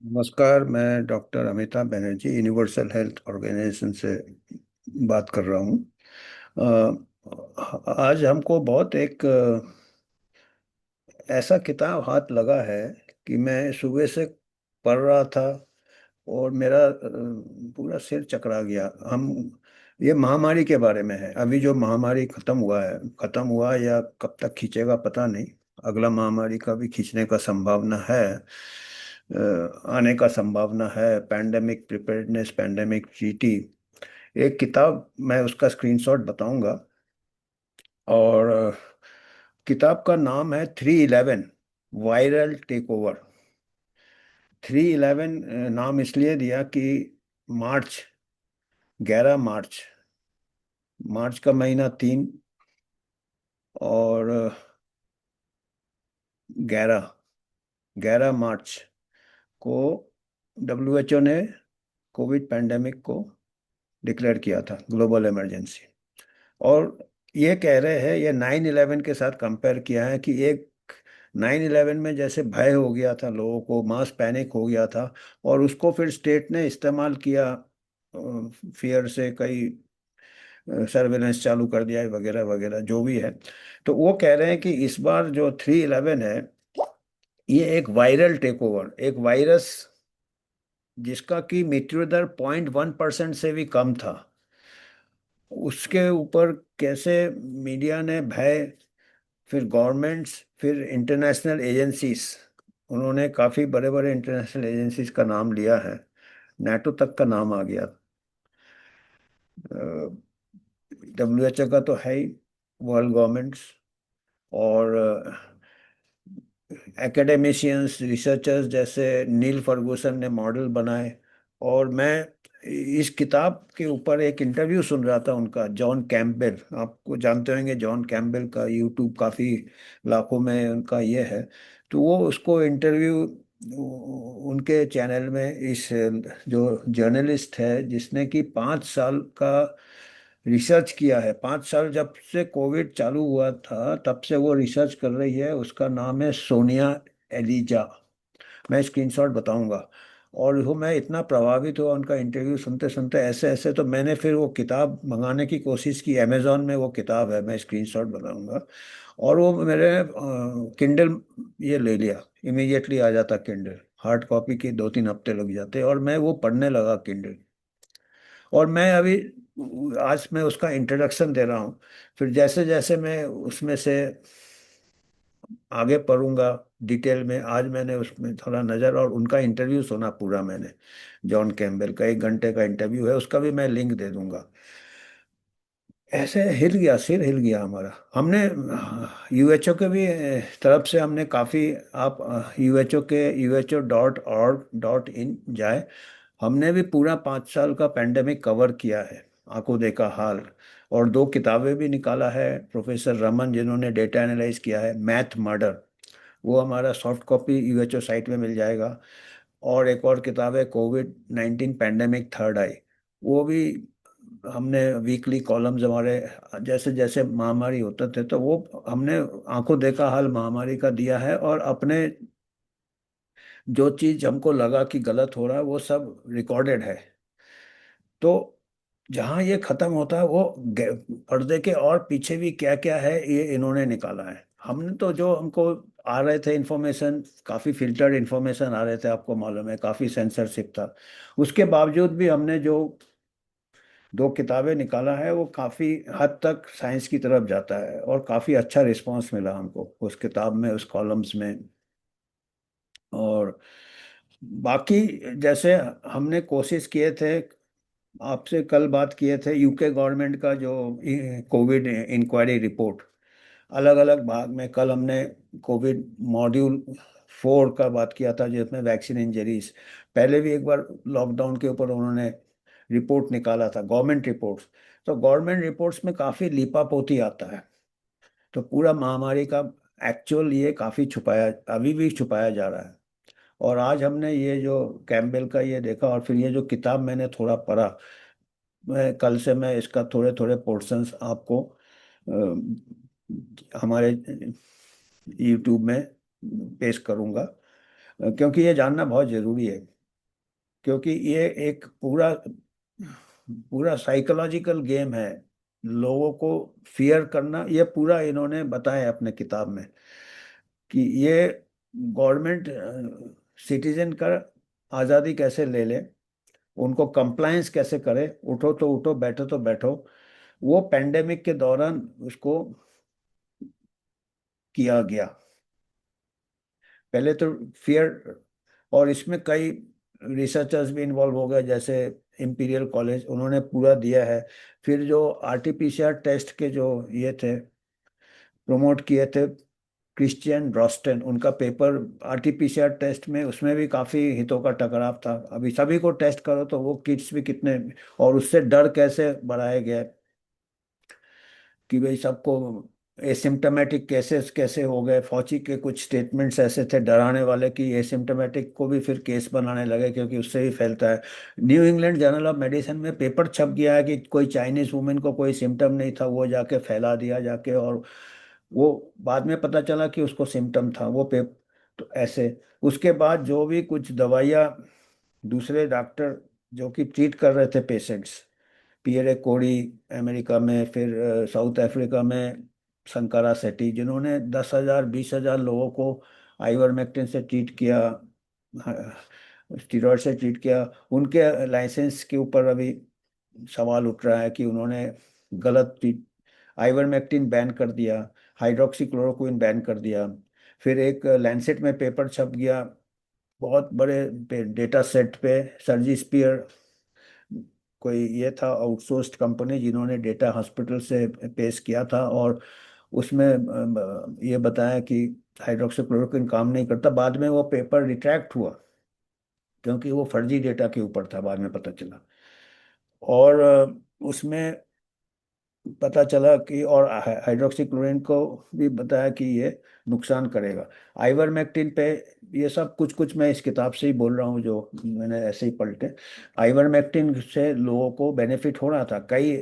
नमस्कार। मैं doctor Amitabh Banerjee universal health organisation से बात कर रहा हूँ। आज हमको बहुत एक ऐसा किताब हाथ लगा है कि मैं सुबह से पढ़ रहा था और मेरा पूरा सिर चकरा गया। हम ये महामारी के बारे में है। अभी जो महामारी खत्म हुआ है, खत्म हुआ या कब तक खींचेगा पता नहीं। अगला महामारी का भी खींचने का संभावना है, आने का संभावना है। पैंडेमिक प्रिपेयर्डनेस, पैंडेमिक जीटी, एक किताब, मैं उसका स्क्रीनशॉट बताऊंगा। और किताब का नाम है 311 वायरल टेक ओवर। 311 नाम इसलिए दिया कि मार्च, 11 मार्च, मार्च का महीना 3 और 11 11 मार्च को WHO ने कोविड पैंडेमिक को डिक्लेयर किया था, ग्लोबल इमरजेंसी। और ये कह रहे हैं, ये 9/11 के साथ कंपेयर किया है कि एक 9/11 में जैसे भय हो गया था, लोगों को मास पैनिक हो गया था, और उसको फिर स्टेट ने इस्तेमाल किया, फियर से कई सर्वेलेंस चालू कर दिया है, वगैरह वगैरह जो भी है। तो वो कह रहे हैं कि इस बार जो 311 है, ये एक वायरल टेक ओवर, एक वायरस जिसका कि मृत्यु दर 0.1% से भी कम था, उसके ऊपर कैसे मीडिया ने भय, फिर गवर्नमेंट्स, फिर इंटरनेशनल एजेंसीज, उन्होंने काफ़ी बड़े बड़े इंटरनेशनल एजेंसीज का नाम लिया है, नाटो तक का नाम आ गया। WHO का तो है ही, वर्ल्ड गवर्नमेंट्स, और एकेडमिशियंस, रिसर्चर्स जैसे नील फर्गूसन ने मॉडल बनाए। और मैं इस किताब के ऊपर एक इंटरव्यू सुन रहा था उनका, जॉन कैम्पबेल, आपको जानते होंगे जॉन कैम्पबेल का यूट्यूब काफ़ी लाखों में उनका ये है। तो वो उसको इंटरव्यू उनके चैनल में, इस जो जर्नलिस्ट है जिसने कि 5 साल का रिसर्च किया है, 5 साल जब से कोविड चालू हुआ था तब से वो रिसर्च कर रही है, उसका नाम है सोनिया एलिजा। मैं स्क्रीनशॉट बताऊंगा। और वो, मैं इतना प्रभावित हुआ उनका इंटरव्यू सुनते सुनते, ऐसे ऐसे, तो मैंने फिर वो किताब मंगाने की कोशिश की। अमेजोन में वो किताब है, मैं स्क्रीनशॉट बताऊंगा। और वो मेरे किंडल ये ले लिया, इमीडिएटली आ जाता किंडल। हार्ड कॉपी के 2-3 हफ्ते लग जाते, और मैं वो पढ़ने लगा किंडल। और मैं अभी, आज मैं उसका इंट्रोडक्शन दे रहा हूँ। फिर जैसे जैसे मैं उसमें से आगे पढ़ूंगा डिटेल में, आज मैंने उसमें थोड़ा नज़र, और उनका इंटरव्यू सुना पूरा मैंने। जॉन कैम्पबेल का 1 घंटे का इंटरव्यू है, उसका भी मैं लिंक दे दूंगा। ऐसे हिल गया, सिर हिल गया हमारा। हमने WHO के भी तरफ से हमने काफ़ी, आप WHO के WHO.org.in जाए, हमने भी पूरा 5 साल का पेंडेमिक कवर किया है, आंखों देखा हाल। और 2 किताबें भी निकाला है प्रोफेसर रमन, जिन्होंने डेटा एनालाइज किया है, मैथ मर्डर, वो हमारा सॉफ्ट कॉपी WHO साइट में मिल जाएगा। और एक और किताब है कोविड 19 पैंडेमिक थर्ड आई, वो भी हमने वीकली कॉलम्स हमारे, जैसे जैसे महामारी होते थे तो वो हमने आंखों देखा हाल महामारी का दिया है। और अपने जो चीज हमको लगा कि गलत हो रहा है वो सब रिकॉर्डेड है। तो जहाँ ये खत्म होता है वो पर्दे के और पीछे भी क्या क्या है, ये इन्होंने निकाला है। हमने तो जो हमको आ रहे थे इन्फॉर्मेशन, काफ़ी फिल्टर्ड इन्फॉर्मेशन आ रहे थे, आपको मालूम है, काफ़ी सेंसरशिप था। उसके बावजूद भी हमने जो 2 किताबें निकाला है वो काफ़ी हद तक साइंस की तरफ जाता है, और काफ़ी अच्छा रिस्पांस मिला हमको उस किताब में, उस कॉलम्स में। और बाकी जैसे हमने कोशिश किए थे, आपसे कल बात किए थे, यूके गवर्नमेंट का जो कोविड इंक्वायरी रिपोर्ट, अलग अलग भाग में, कल हमने कोविड मॉड्यूल 4 का बात किया था, जिसमें वैक्सीन इंजरीज, पहले भी एक बार लॉकडाउन के ऊपर उन्होंने रिपोर्ट निकाला था, गवर्नमेंट रिपोर्ट्स। तो गवर्नमेंट रिपोर्ट्स में काफ़ी लीपापोती आता है, तो पूरा महामारी का एक्चुअल ये काफ़ी छुपाया, अभी भी छुपाया जा रहा है। और आज हमने ये जो कैम्पबेल का ये देखा, और फिर ये जो किताब मैंने थोड़ा पढ़ा, मैं कल से मैं इसका थोड़े थोड़े पोर्शंस आपको हमारे यूट्यूब में पेश करूंगा, क्योंकि ये जानना बहुत ज़रूरी है। क्योंकि ये एक पूरा पूरा साइकोलॉजिकल गेम है, लोगों को फियर करना। ये पूरा इन्होंने बताया अपने किताब में कि ये गवर्नमेंट सिटीजन का आज़ादी कैसे ले ले, उनको कंप्लायंस कैसे करे, उठो तो उठो, बैठो तो बैठो। वो पेंडेमिक के दौरान उसको किया गया। पहले तो फियर, और इसमें कई रिसर्चर्स भी इन्वॉल्व हो गए, जैसे इंपीरियल कॉलेज, उन्होंने पूरा दिया है। फिर जो आरटीपीसीआर टेस्ट के जो ये थे, प्रमोट किए थे, क्रिश्चियन रोस्टन, उनका पेपर आरटीपीसीआर टेस्ट में, उसमें भी काफी हितों का टकराव था। अभी सभी को टेस्ट करो तो वो किट्स भी कितने, और उससे डर कैसे बढ़ाया गया कि भाई सबको एसिम्टोमेटिक केसेस कैसे हो गए। फौची के कुछ स्टेटमेंट्स ऐसे थे डराने वाले कि एसिम्टोमेटिक को भी फिर केस बनाने लगे क्योंकि उससे ही फैलता है। New England journal of medicine में पेपर छप गया है कि कोई चाइनीज वुमेन को कोई सिम्टम नहीं था, वो जाके फैला दिया जाके, और वो बाद में पता चला कि उसको सिम्टम था वो पेप तो ऐसे। उसके बाद जो भी कुछ दवाइयाँ दूसरे डॉक्टर जो कि ट्रीट कर रहे थे पेशेंट्स, पियरे कोड़ी अमेरिका में, फिर साउथ अफ्रीका में शंकरा सेठी, जिन्होंने 10,000 20,000 लोगों को आइवरमेक्टिन से ट्रीट किया, स्टीरॉयड से ट्रीट किया, उनके लाइसेंस के ऊपर अभी सवाल उठ रहा है कि उन्होंने गलत ट्रीट। आइवरमेक्टिन बैन कर दिया, हाइड्रोक्सीक्लोरोक्विन बैन कर दिया। फिर एक लैंसेट में पेपर छप गया बहुत बड़े डेटा सेट पे, सर्जी स्पीयर कोई ये था आउटसोर्स्ड कंपनी जिन्होंने डेटा हॉस्पिटल से पेश किया था, और उसमें ये बताया कि हाइड्रोक्सीक्लोरोक्विन काम नहीं करता। बाद में वो पेपर रिट्रैक्ट हुआ क्योंकि वो फर्जी डेटा के ऊपर था, बाद में पता चला। और उसमें पता चला कि, और हाइड्रोक्सीक्लोरोक्विन को भी बताया कि ये नुकसान करेगा। आइवरमेक्टिन पे ये सब कुछ कुछ मैं इस किताब से ही बोल रहा हूँ जो मैंने ऐसे ही पलटे। आइवरमेक्टिन से लोगों को बेनिफिट हो रहा था। कई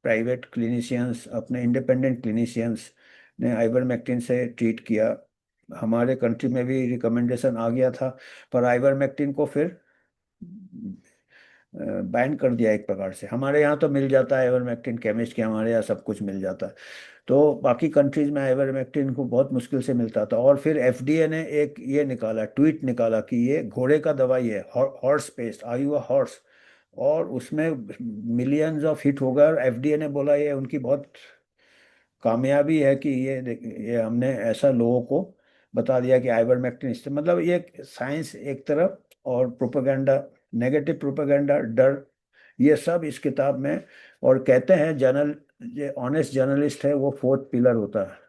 प्राइवेट क्लिनिशियंस, अपने इंडिपेंडेंट क्लिनिशियंस ने आइवरमेक्टिन से ट्रीट किया। हमारे कंट्री में भी रिकमेंडेशन आ गया था, पर आइवरमेक्टिन को फिर बैन कर दिया एक प्रकार से। हमारे यहाँ तो मिल जाता है आइवरमेक्टिन, केमिस्ट के हमारे यहाँ सब कुछ मिल जाता है। तो बाकी कंट्रीज में आइवरमेक्टिन को बहुत मुश्किल से मिलता था। और फिर एफडीए ने एक ये निकाला, ट्वीट निकाला कि ये घोड़े का दवाई है, horse paste, are you a horse. और उसमें मिलियंस ऑफ हिट हो गया, और एफडीए ने बोला ये उनकी बहुत कामयाबी है कि ये हमने ऐसा लोगों को बता दिया कि आइवरमेक्टिन मतलब ये साइंस एक तरफ, और प्रोपेगेंडा, नेगेटिव प्रोपेगेंडा, डर, ये सब इस किताब में। और कहते हैं जर्नल, ये ऑनेस्ट जर्नलिस्ट है वो फोर्थ पिलर होता है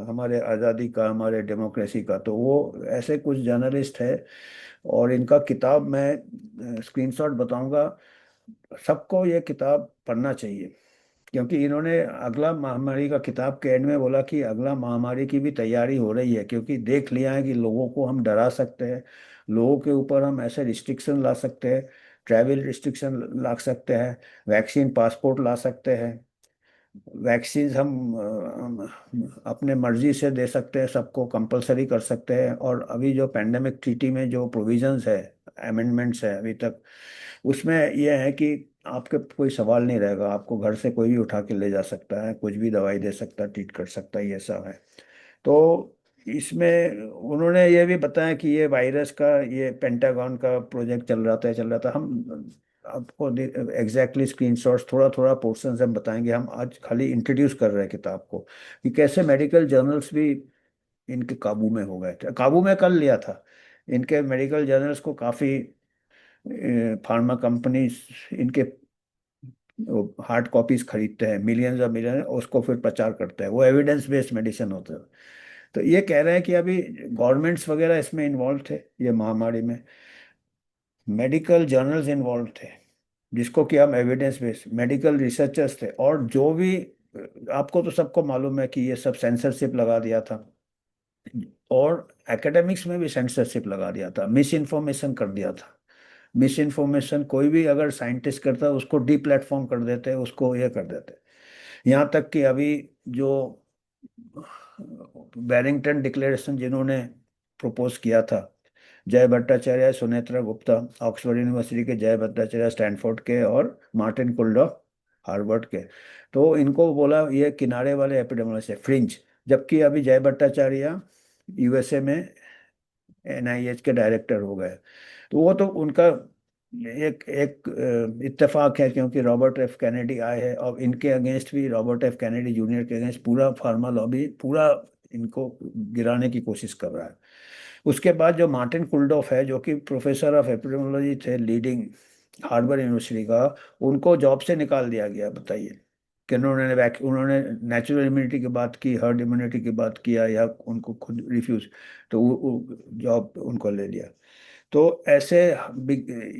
हमारे आज़ादी का, हमारे डेमोक्रेसी का। तो वो ऐसे कुछ जर्नलिस्ट है, और इनका किताब मैं स्क्रीनशॉट बताऊंगा। सबको ये किताब पढ़ना चाहिए, क्योंकि इन्होंने अगला महामारी का किताब के एंड में बोला कि अगला महामारी की भी तैयारी हो रही है, क्योंकि देख लिया है कि लोगों को हम डरा सकते हैं, लोगों के ऊपर हम ऐसे रिस्ट्रिक्शन ला सकते हैं, ट्रैवल रिस्ट्रिक्शन ला सकते हैं, वैक्सीन पासपोर्ट ला सकते हैं, वैक्सीन हम अपने मर्जी से दे सकते हैं, सबको कंपलसरी कर सकते हैं। और अभी जो पेंडेमिक ट्रीटी में जो प्रोविजंस है, अमेंडमेंट्स है अभी तक, उसमें यह है कि आपके कोई सवाल नहीं रहेगा, आपको घर से कोई भी उठा के ले जा सकता है, कुछ भी दवाई दे सकता है, ट्रीट कर सकता है, ये सब है। तो इसमें उन्होंने ये भी बताया कि ये वायरस का, ये पेंटागन का प्रोजेक्ट चल रहा था। हम आपको एग्जैक्टली स्क्रीनशॉट्स, थोड़ा थोड़ा पोर्शन हम बताएंगे। हम आज खाली इंट्रोड्यूस कर रहे हैं किताब को कि कैसे मेडिकल जर्नल्स भी इनके काबू में हो गए थे, काबू में कर लिया था। इनके मेडिकल जर्नल्स को काफ़ी फार्मा कंपनीज इनके हार्ड कॉपीज खरीदते हैं, मिलियंस और मिलियन, उसको फिर प्रचार करते हैं। वो एविडेंस बेस्ड मेडिसिन होता है। तो ये कह रहे हैं कि अभी गवर्नमेंट्स वगैरह इसमें इन्वॉल्व थे, ये महामारी में मेडिकल जर्नल्स इन्वॉल्व थे, जिसको कि हम एविडेंस बेस्ड मेडिकल रिसर्चर्स थे। और जो भी, आपको तो सबको मालूम है कि ये सब सेंसरशिप लगा दिया था, और एकेडमिक्स में भी सेंसरशिप लगा दिया था, मिस इन्फॉर्मेशन कर दिया था। मिस इन्फॉर्मेशन कोई भी अगर साइंटिस्ट करता है उसको डी प्लेटफॉर्म कर देते, उसको ये कर देते। यहाँ तक कि अभी जो बैरिंगटन डिक्लेरेशन जिन्होंने प्रपोज किया था, जय भट्टाचार्य, सुनेत्रा गुप्ता ऑक्सफोर्ड यूनिवर्सिटी के, जय भट्टाचार्य स्टैनफोर्ड के, और मार्टिन कुल्डॉ हार्वर्ड के। तो इनको बोला ये किनारे वाले एपिडेमियोलॉजिस्ट है, फ्रिंज। जबकि अभी जय भट्टाचार्य यूएसए में एनआईएच के डायरेक्टर हो गए। तो वो तो उनका एक एक इत्तेफाक है, क्योंकि रॉबर्ट एफ कैनेडी आए हैं और इनके अगेंस्ट भी, रॉबर्ट एफ कैनेडी जूनियर के अगेंस्ट पूरा फार्मा लॉबी पूरा इनको गिराने की कोशिश कर रहा है। उसके बाद जो मार्टिन कुल्डॉफ है, जो कि प्रोफेसर ऑफ एपिडेमियोलॉजी थे लीडिंग हार्वर्ड यूनिवर्सिटी का, उनको जॉब से निकाल दिया गया। बताइए कि उन्होंने नेचुरल इम्यूनिटी की बात की, हर्ड इम्यूनिटी की बात किया, या उनको खुद रिफ्यूज, तो जॉब उनको ले लिया। तो ऐसे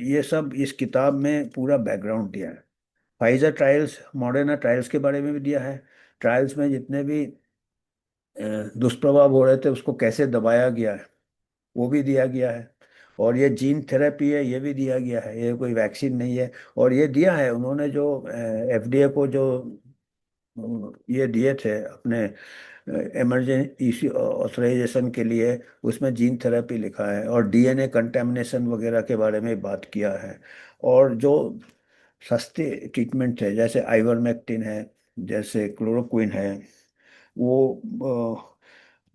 ये सब इस किताब में पूरा बैकग्राउंड दिया है। फाइजर ट्रायल्स, मॉडर्ना ट्रायल्स के बारे में भी दिया है। ट्रायल्स में जितने भी दुष्प्रभाव हो रहे थे उसको कैसे दबाया गया है वो भी दिया गया है। और ये जीन थेरेपी है ये भी दिया गया है, ये कोई वैक्सीन नहीं है। और ये दिया है उन्होंने जो एफडीए को जो ये दिए थे अपने इमरजेंसी ऑथराइजेशन के लिए, उसमें जीन थेरेपी लिखा है और डीएनए कंटेमिनेशन वगैरह के बारे में बात किया है। और जो सस्ते ट्रीटमेंट है जैसे आइवरमेक्टिन है, जैसे क्लोरोक्विन है, वो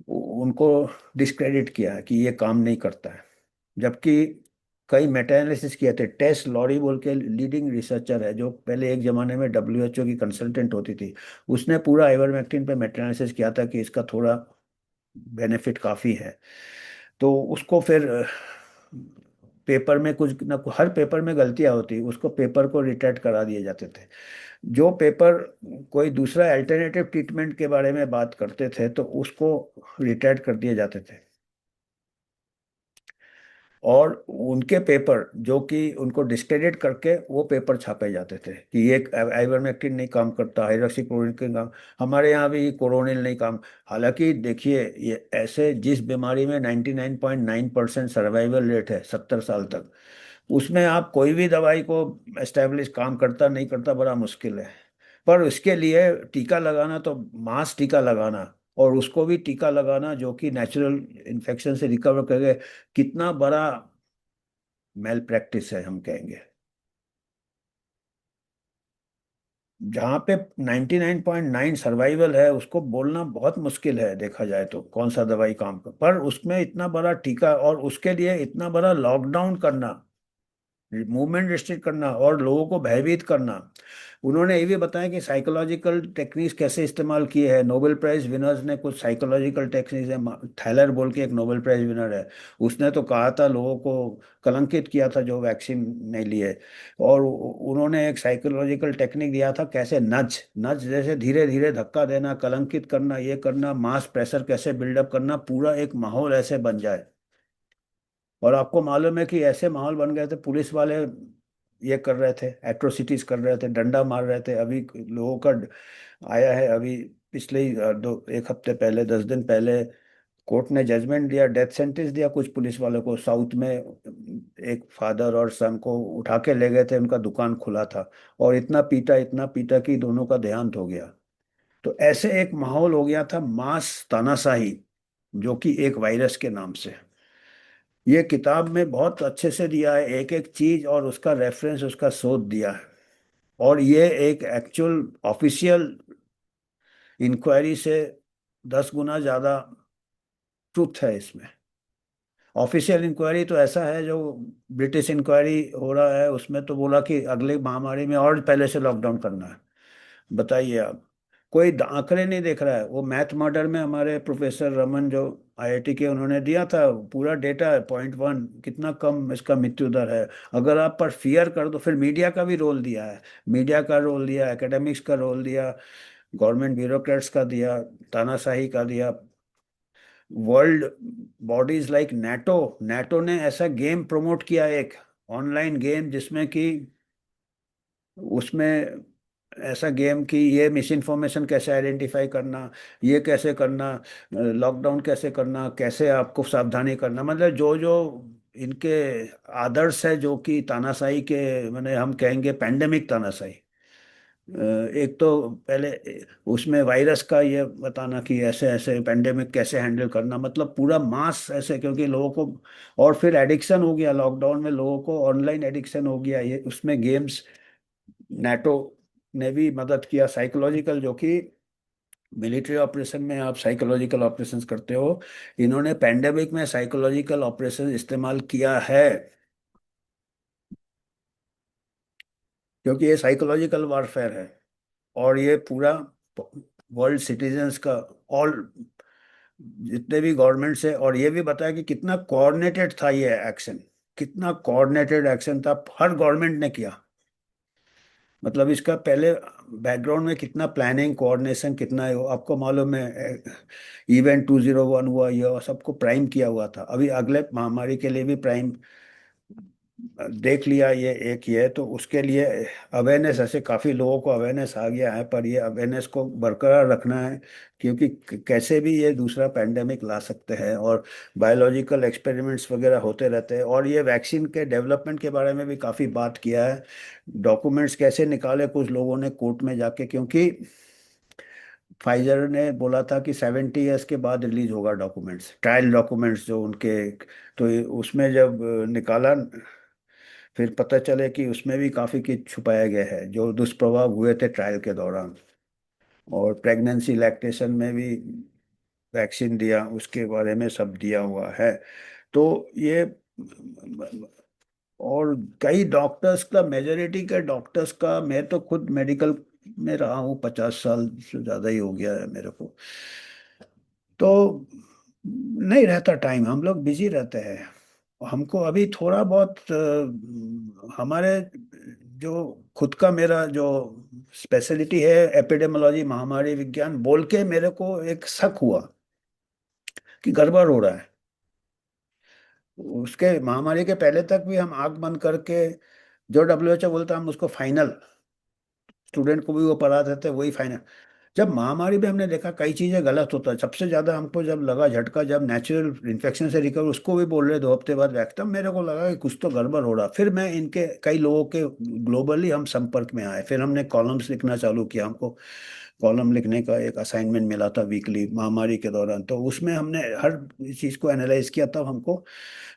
उनको डिस्क्रेडिट किया है कि ये काम नहीं करता है। जबकि कई मेटा एनालिसिस किए थे। टेस लॉरी बोल के लीडिंग रिसर्चर है, जो पहले एक जमाने में डब्ल्यूएचओ की कंसल्टेंट होती थी, उसने पूरा आइवरमेक्टिन पे मेटा एनालिसिस किया था कि इसका थोड़ा बेनिफिट काफ़ी है। तो उसको फिर पेपर में कुछ ना हर पेपर में गलतियां होती, उसको पेपर को रिट्रैक्ट करा दिए जाते थे। जो पेपर कोई दूसरा अल्टरनेटिव ट्रीटमेंट के बारे में बात करते थे तो उसको रिट्रैक्ट कर दिए जाते थे। और उनके पेपर जो कि उनको डिस्क्रेडिट करके वो पेपर छापे जाते थे कि ये आइवरमेक्टिन नहीं काम करता, हाइड्रोक्सीक्लोरोक्विन के काम, हमारे यहाँ भी कोरोनिल नहीं काम। हालांकि देखिए, ये ऐसे जिस बीमारी में 99.9% सर्वाइवल रेट है 70 साल तक, उसमें आप कोई भी दवाई को एस्टेब्लिश काम करता नहीं करता बड़ा मुश्किल है। पर उसके लिए टीका लगाना तो मास टीका लगाना, और उसको भी टीका लगाना जो कि नेचुरल इन्फेक्शन से रिकवर करे, कितना बड़ा मेल प्रैक्टिस है हम कहेंगे। जहाँ पे 99.9 सर्वाइवल है उसको बोलना बहुत मुश्किल है, देखा जाए तो कौन सा दवाई काम कर, पर उसमें इतना बड़ा टीका और उसके लिए इतना बड़ा लॉकडाउन करना, मूवमेंट रिस्ट्रिक्ट करना और लोगों को भयभीत करना। उन्होंने ये भी बताया कि साइकोलॉजिकल टेक्निक्स कैसे इस्तेमाल किए हैं। नोबेल प्राइज विनर्स ने कुछ साइकोलॉजिकल टेक्निक्स है, थैलर बोल के एक नोबेल प्राइज विनर है, उसने तो कहा था, लोगों को कलंकित किया था जो वैक्सीन नहीं लिए। और उन्होंने एक साइकोलॉजिकल टेक्निक दिया था, कैसे नज नज जैसे धीरे धीरे धक्का देना, कलंकित करना, ये करना, मास प्रेशर कैसे बिल्डअप करना, पूरा एक माहौल ऐसे बन जाए। और आपको मालूम है कि ऐसे माहौल बन गए थे, पुलिस वाले ये कर रहे थे, एट्रोसिटीज कर रहे थे, डंडा मार रहे थे। अभी लोगों का आया है, अभी पिछले ही एक हफ्ते पहले, 10 दिन पहले कोर्ट ने जजमेंट दिया, डेथ सेंटेंस दिया कुछ पुलिस वालों को। साउथ में एक फादर और सन को उठा के ले गए थे, उनका दुकान खुला था, और इतना पीटा कि दोनों का देहांत हो गया। तो ऐसे एक माहौल हो गया था, मास तानाशाही, जो कि एक वायरस के नाम से। ये किताब में बहुत अच्छे से दिया है एक एक चीज, और उसका रेफरेंस, उसका शोध दिया है। और ये एक एक्चुअल ऑफिशियल इंक्वायरी से 10 गुना ज्यादा ट्रुथ है इसमें। ऑफिशियल इंक्वायरी तो ऐसा है, जो ब्रिटिश इंक्वायरी हो रहा है उसमें तो बोला कि अगले महामारी में और पहले से लॉकडाउन करना है। बताइए आप, कोई आंकड़े नहीं देख रहा है। वो मैथ मॉडल में हमारे प्रोफेसर रमन जो आईआईटी के, उन्होंने दिया था पूरा डेटा है, 0.1 कितना कम इसका मृत्यु दर है। अगर आप पर फियर कर दो, फिर मीडिया का भी रोल दिया है, मीडिया का रोल दिया, एकेडमिक्स का रोल दिया, गवर्नमेंट ब्यूरोक्रेट्स का दिया, तानाशाही का दिया। World bodies like NATO, NATO ने ऐसा गेम प्रमोट किया, एक ऑनलाइन गेम, जिसमें कि उसमें ऐसा गेम कि ये मिस इन्फॉर्मेशन कैसे आइडेंटिफाई करना, ये कैसे करना, लॉकडाउन कैसे करना, कैसे आपको सावधानी करना, मतलब जो जो इनके आदर्श है, जो कि तानाशाही के, मैंने हम कहेंगे पेंडेमिक तानाशाही, एक तो पहले उसमें वायरस का ये बताना कि ऐसे ऐसे पेंडेमिक कैसे हैंडल करना, मतलब पूरा मास ऐसे, क्योंकि लोगों को, और फिर एडिक्शन हो गया लॉकडाउन में, लोगों को ऑनलाइन एडिक्शन हो गया, ये उसमें गेम्स, नेटो ने भी मदद किया साइकोलॉजिकल, जो कि मिलिट्री ऑपरेशन में आप साइकोलॉजिकल ऑपरेशंस करते हो, इन्होंने पेंडेमिक में साइकोलॉजिकल ऑपरेशन इस्तेमाल किया है, क्योंकि ये साइकोलॉजिकल वॉरफेयर है। और ये पूरा वर्ल्ड सिटीजन्स का, ऑल जितने भी गवर्नमेंट्स है, और ये भी बताया कि कितना कोऑर्डिनेटेड था ये एक्शन, कितना कोऑर्डिनेटेड एक्शन था, हर गवर्नमेंट ने किया, मतलब इसका पहले बैकग्राउंड में कितना प्लानिंग कोऑर्डिनेशन कितना है, वो आपको मालूम है। इवेंट 201 हुआ, ये सबको प्राइम किया हुआ था, अभी अगले महामारी के लिए भी प्राइम देख लिया, ये एक ये है, तो उसके लिए अवेयरनेस, ऐसे काफ़ी लोगों को अवेयरनेस आ गया है, पर ये अवेयरनेस को बरकरार रखना है, क्योंकि कैसे भी ये दूसरा पैंडेमिक ला सकते हैं, और बायोलॉजिकल एक्सपेरिमेंट्स वगैरह होते रहते हैं, और ये वैक्सीन के डेवलपमेंट के बारे में भी काफ़ी बात किया है। डॉक्यूमेंट्स कैसे निकाले कुछ लोगों ने कोर्ट में जाके, क्योंकि फाइजर ने बोला था कि 70 ईयर्स के बाद रिलीज होगा डॉक्यूमेंट्स, ट्रायल डॉक्यूमेंट्स जो उनके, तो उसमें जब निकाला, फिर पता चले कि उसमें भी काफी कुछ छुपाया गया है जो दुष्प्रभाव हुए थे ट्रायल के दौरान, और प्रेगनेंसी लैक्टेशन में भी वैक्सीन दिया, उसके बारे में सब दिया हुआ है। तो ये, और कई डॉक्टर्स का, मेजोरिटी के डॉक्टर्स का, मैं तो खुद मेडिकल में रहा हूँ, 50 साल से ज़्यादा ही हो गया है मेरे को, तो नहीं रहता टाइम, हम लोग बिजी रहते हैं। हमको अभी थोड़ा बहुत हमारे जो खुद का मेरा जो स्पेशलिटी है, एपिडेमोलॉजी, महामारी विज्ञान बोल के, मेरे को एक शक हुआ कि गड़बड़ हो रहा है। उसके महामारी के पहले तक भी हम आंख बंद करके, जो WHO बोलता है हम उसको फाइनल, स्टूडेंट को भी वो पढ़ाते थे वही फाइनल। जब महामारी में हमने देखा कई चीजें गलत होता है, सबसे ज्यादा हमको जब लगा झटका, जब नेचुरल इन्फेक्शन से रिकवर, उसको भी बोल रहे 2 हफ्ते बाद वैक्सीन, तब मेरे को लगा कि कुछ तो गड़बड़ हो रहा। फिर मैं इनके कई लोगों के ग्लोबली हम संपर्क में आए, फिर हमने कॉलम्स लिखना चालू किया, हमको कॉलम लिखने का एक असाइनमेंट मिला था वीकली महामारी के दौरान, तो उसमें हमने हर चीज को एनालाइज किया, तब हमको,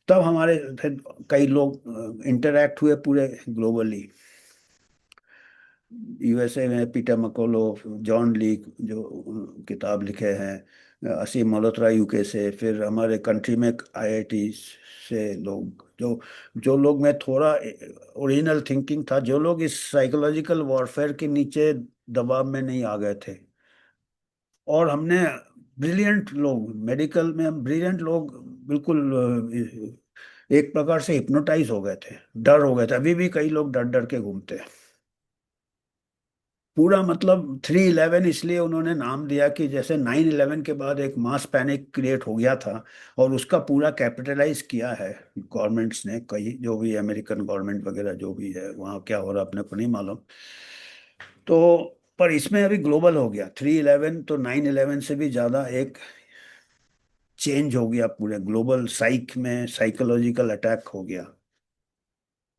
तब हमारे फिर कई लोग इंटरैक्ट हुए पूरे ग्लोबली। USA में पीटर मकोलो, जॉन ली जो किताब लिखे हैं, असीम मल्होत्रा UK से, फिर हमारे कंट्री में IIT से लोग, जो जो लोग में थोड़ा ओरिजिनल थिंकिंग था, जो लोग इस साइकोलॉजिकल वॉरफेयर के नीचे दबाव में नहीं आ गए थे, और हमने ब्रिलियंट लोग, मेडिकल में हम ब्रिलियंट लोग, बिल्कुल एक प्रकार से हिप्नोटाइज हो गए थे, डर हो गए थे, अभी भी कई लोग डर डर के घूमते हैं। पूरा मतलब 311 इसलिए उन्होंने नाम दिया कि जैसे 9/11 के बाद एक मास पैनिक क्रिएट हो गया था, और उसका पूरा कैपिटलाइज किया है गवर्नमेंट्स ने, कई जो भी अमेरिकन गवर्नमेंट वगैरह जो भी है, वहाँ क्या हो रहा अपने को नहीं मालूम। तो पर इसमें अभी ग्लोबल हो गया, 311 तो 9/11 से भी ज़्यादा एक चेंज हो गया, पूरे ग्लोबल साइक में साइकोलॉजिकल अटैक हो गया।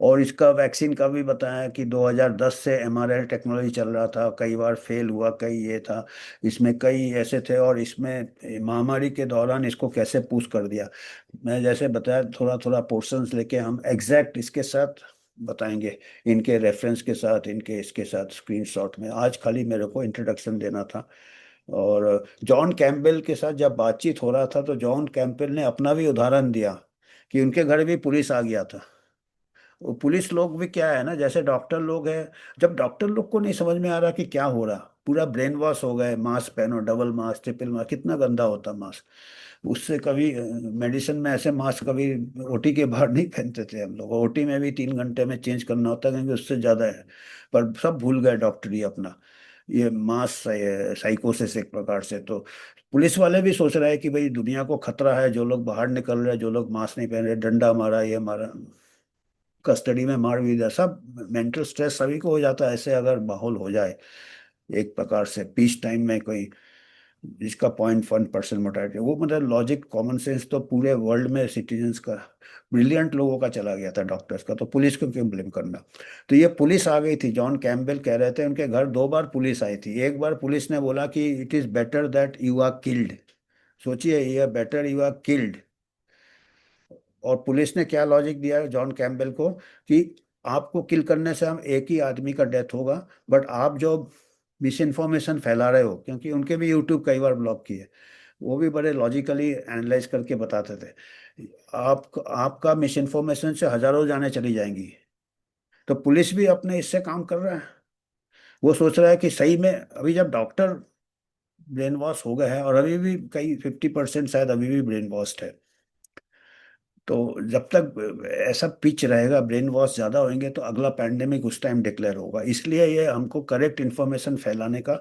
और इसका वैक्सीन का भी बताया कि 2010 से mRNA टेक्नोलॉजी चल रहा था, कई बार फेल हुआ, कई ये था, इसमें कई ऐसे थे, और इसमें महामारी के दौरान इसको कैसे पुश कर दिया। मैं जैसे बताया, थोड़ा थोड़ा पोर्शंस लेके हम एग्जैक्ट इसके साथ बताएंगे, इनके रेफरेंस के साथ, इनके इसके साथ स्क्रीनशॉट में, आज खाली मेरे को इंट्रोडक्शन देना था। और जॉन कैम्पबेल के साथ जब बातचीत हो रहा था, तो जॉन कैम्पबेल ने अपना भी उदाहरण दिया कि उनके घर भी पुलिस आ गया था। वो पुलिस लोग भी क्या है ना, जैसे डॉक्टर लोग हैं, जब डॉक्टर लोग को नहीं समझ में आ रहा कि क्या हो रहा, पूरा ब्रेन वॉश हो गए, मास्क पहनो, डबल मास्क, ट्रिपल मास्क, कितना गंदा होता मास्क, उससे कभी मेडिसिन में ऐसे मास्क कभी OT के बाहर नहीं पहनते थे हम लोग, OT में भी 3 घंटे में चेंज करना होता है, क्योंकि उससे ज़्यादा है। पर सब भूल गए डॉक्टर ही अपना, ये मास साइकोसिस एक प्रकार से। तो पुलिस वाले भी सोच रहे हैं कि भाई दुनिया को खतरा है, जो लोग बाहर निकल रहे हैं, जो लोग मास्क नहीं पहन रहे, डंडा मारा, ये मारा, कस्टडी में मार भी दिया, सब मेंटल स्ट्रेस सभी को हो जाता है ऐसे, अगर माहौल हो जाए एक प्रकार से पीस टाइम में कोई। जिसका 0.1% मोर्टालिटी, वो मतलब लॉजिक कॉमन सेंस तो पूरे वर्ल्ड में सिटीजन्स का, ब्रिलियंट लोगों का चला गया था, डॉक्टर्स का, तो पुलिस को क्यों ब्लेम करना। तो ये पुलिस आ गई थी, जॉन कैम्पबेल कह रहे थे उनके घर 2 बार पुलिस आई थी। एक बार पुलिस ने बोला कि it is better that you are killed, सोचिए, ये बेटर यू आर किल्ड। और पुलिस ने क्या लॉजिक दिया जॉन कैम्पबेल को कि आपको किल करने से हम एक ही आदमी का डेथ होगा, बट आप जो मिस इन्फॉर्मेशन फैला रहे हो, क्योंकि उनके भी यूट्यूब कई बार ब्लॉक किए, वो भी बड़े लॉजिकली एनालाइज करके बताते थे, आप आपका मिस इन्फॉर्मेशन से हजारों जानें चली जाएंगी। तो पुलिस भी अपने इससे काम कर रहा है, वो सोच रहा है कि सही में अभी जब डॉक्टर ब्रेन वॉश हो गए हैं, और अभी भी कई 50% शायद अभी भी ब्रेन वॉश है, तो जब तक ऐसा पिच रहेगा, ब्रेन वॉश ज़्यादा होंगे, तो अगला पैंडेमिक उस टाइम डिक्लेयर होगा। इसलिए ये हमको करेक्ट इन्फॉर्मेशन फैलाने का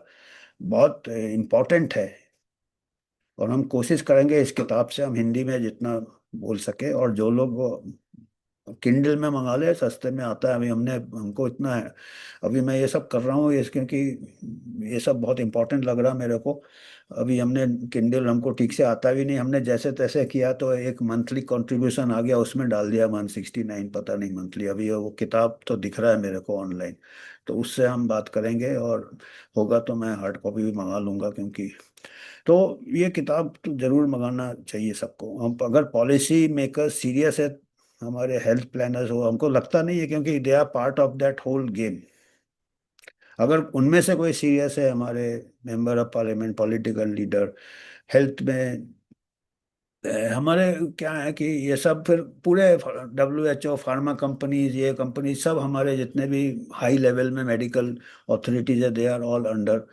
बहुत इम्पोर्टेंट है। और हम कोशिश करेंगे इस किताब से हम हिंदी में जितना बोल सके, और जो लोग वो किंडल में मंगा ले, सस्ते में आता है। अभी हमको इतना है, अभी मैं ये सब कर रहा हूँ ये क्योंकि ये सब बहुत इंपॉर्टेंट लग रहा मेरे को। अभी हमने किंडल, हमको ठीक से आता भी नहीं, हमने जैसे तैसे किया, तो एक मंथली कंट्रीब्यूशन आ गया, उसमें डाल दिया 169, पता नहीं मंथली। अभी वो किताब तो दिख रहा है मेरे को ऑनलाइन, तो उससे हम बात करेंगे, और होगा तो मैं हार्ड कॉपी भी मंगा लूंगा, क्योंकि तो ये किताब तो जरूर मंगाना चाहिए सबको। हम अगर पॉलिसी मेकर सीरियस है, हमारे हेल्थ प्लानर्स हो, हमको लगता नहीं है, क्योंकि they are part of that whole game. अगर उनमें से कोई सीरियस है, हमारे member of parliament, political leader, health में हमारे, क्या है कि ये सब फिर पूरे WHO, फार्मा कंपनीज, ये कंपनी सब, हमारे जितने भी हाई लेवल में मेडिकल अथॉरिटीज है, दे आर ऑल अंडर,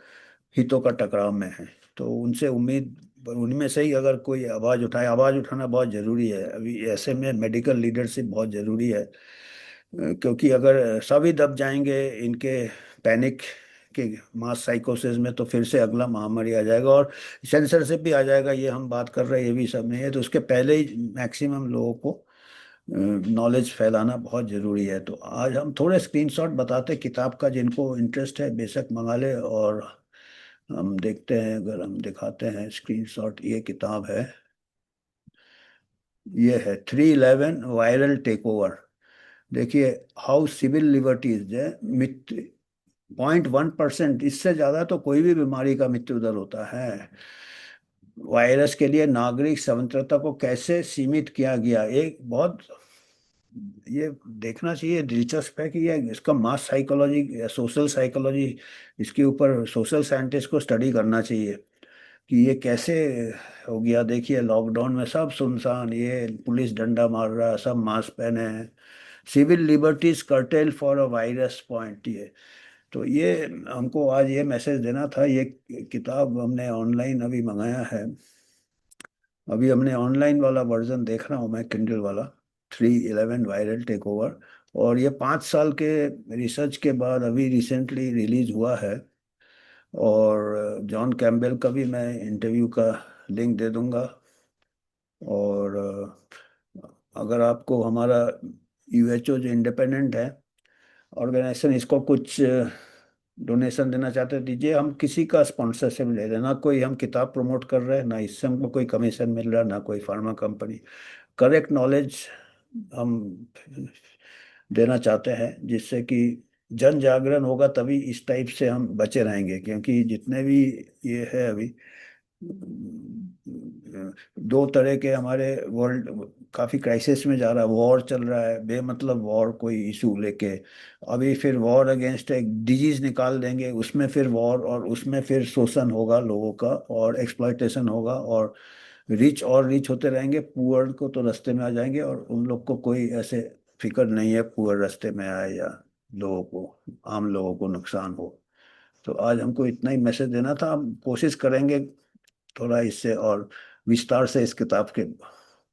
हितों का टकराव में है। तो उनसे उम्मीद, उनमें से ही अगर कोई आवाज़ उठाए, आवाज़ उठाना बहुत ज़रूरी है अभी ऐसे में, मेडिकल लीडरशिप बहुत ज़रूरी है। क्योंकि अगर सभी दब जाएंगे इनके पैनिक के मास साइकोसिस में, तो फिर से अगला महामारी आ जाएगा, और सेंसरशिप भी आ जाएगा। ये हम बात कर रहे हैं, ये भी सब नहीं है, तो उसके पहले ही मैक्सिमम लोगों को नॉलेज फैलाना बहुत ज़रूरी है। तो आज हम थोड़े स्क्रीनशॉट बताते किताब का, जिनको इंटरेस्ट है बेशक मंगा ले। और हम देखते हैं, अगर हम दिखाते हैं स्क्रीनशॉट, ये किताब है, ये है 311 वायरल टेक ओवर। देखिए, हाउ सिविल लिबर्टीज है, मृत्यु 0.1%, इससे ज्यादा तो कोई भी बीमारी का मृत्यु दर होता है। वायरस के लिए नागरिक स्वतंत्रता को कैसे सीमित किया गया, एक बहुत, ये देखना चाहिए, दिलचस्प है कि ये इसका मास साइकोलॉजी या सोशल साइकोलॉजी, इसके ऊपर सोशल साइंटिस्ट को स्टडी करना चाहिए कि ये कैसे हो गया। देखिए, लॉकडाउन में सब सुनसान, ये पुलिस डंडा मार रहा है, सब मास्क पहने हैं, civil liberties curtail for a virus point, ये तो ये हमको आज ये मैसेज देना था। ये किताब हमने ऑनलाइन अभी मंगाया है, अभी हमने ऑनलाइन वाला वर्जन देख रहा हूँ मैं, किंडल वाला, 311 वायरल टेक ओवर। और ये 5 साल के रिसर्च के बाद अभी रिसेंटली रिलीज हुआ है। और जॉन कैम्पबेल का भी मैं इंटरव्यू का लिंक दे दूंगा। और अगर आपको हमारा WHO जो इंडिपेंडेंट है ऑर्गेनाइजेशन, इसको कुछ डोनेशन देना चाहते हैं, दीजिए। हम किसी का स्पॉन्सरशिप ले रहे हैं ना, कोई हम किताब प्रमोट कर रहे हैं, ना इससे हमको कोई कमीशन मिल रहा है, ना कोई फार्मा कंपनी। करेक्ट नॉलेज हम देना चाहते हैं, जिससे कि जन जागरण होगा, तभी इस टाइप से हम बचे रहेंगे। क्योंकि जितने भी ये है अभी, 2 तरह के हमारे वर्ल्ड काफी क्राइसिस में जा रहा है, वॉर चल रहा है, बेमतलब वॉर कोई इशू लेके, अभी फिर वॉर अगेंस्ट एक डिजीज निकाल देंगे, उसमें फिर वॉर, और उसमें फिर शोषण होगा लोगों का, और एक्सप्लॉइटेशन होगा, और रिच होते रहेंगे, पुअर को तो रास्ते में आ जाएंगे, और उन लोग को कोई ऐसे फिक्र नहीं है पुअर रास्ते में आए, या लोगों को, आम लोगों को नुकसान हो। तो आज हमको इतना ही मैसेज देना था, हम कोशिश करेंगे थोड़ा इससे और विस्तार से इस किताब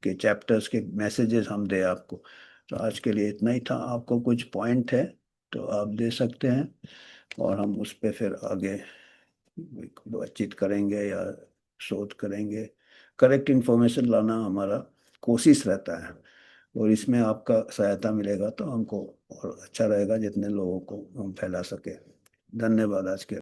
के चैप्टर्स के मैसेजेस हम दे आपको। तो आज के लिए इतना ही था। आपको कुछ पॉइंट है तो आप दे सकते हैं, और हम उस पे फिर आगे बातचीत करेंगे या शोध करेंगे। करेक्ट इन्फॉर्मेशन लाना हमारा कोशिश रहता है, और इसमें आपका सहायता मिलेगा तो हमको और अच्छा रहेगा, जितने लोगों को हम फैला सके। धन्यवाद आज के